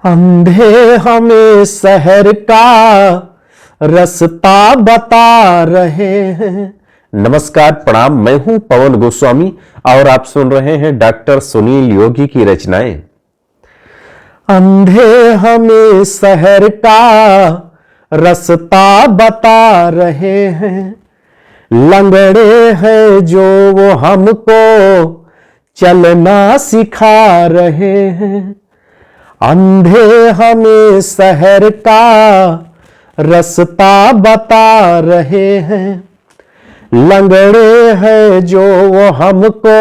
अंधे हमें शहर का रास्ता बता रहे हैं। नमस्कार, प्रणाम। मैं हूं पवन गोस्वामी और आप सुन रहे हैं डॉक्टर सुनील योगी की रचनाएं। अंधे हमें शहर का रास्ता बता रहे हैं, लंगड़े हैं जो वो हमको चलना सिखा रहे हैं। अंधे हमें शहर का रास्ता बता रहे हैं, लंगड़े हैं जो वो हमको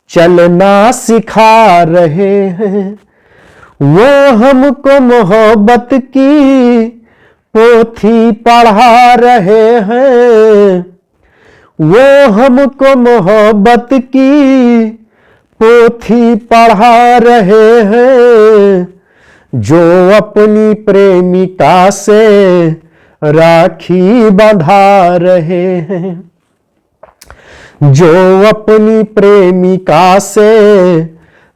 चलना सिखा रहे हैं। वो हमको मोहब्बत की पोथी पढ़ा रहे हैं, वो हमको मोहब्बत की पोथी पढ़ा रहे हैं। जो अपनी प्रेमिका से राखी बंधा रहे हैं, जो अपनी प्रेमिका से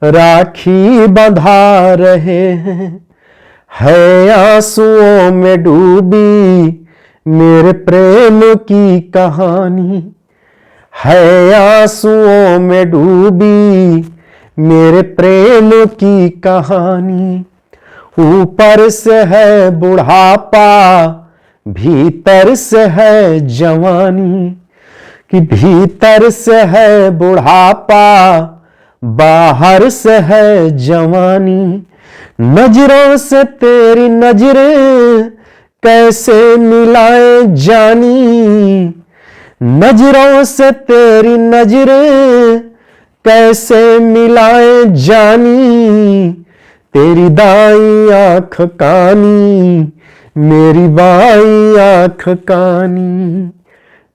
राखी बंधा रहे हैं। है आंसुओं में डूबी मेरे प्रेम की कहानी, है आंसुओं में डूबी मेरे प्रेम की कहानी। ऊपर से है बुढ़ापा, भीतर से है जवानी, कि भीतर से है बुढ़ापा, बाहर से है जवानी। नजरों से तेरी नजरें कैसे मिलाए जानी, नजरों से तेरी नजरें कैसे मिलाए जानी। तेरी दाई आंख कानी, मेरी बाई आंख कानी,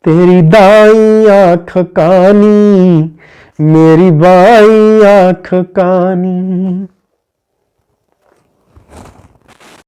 तेरी दाई आंख कानी, मेरी बाई आंख कानी।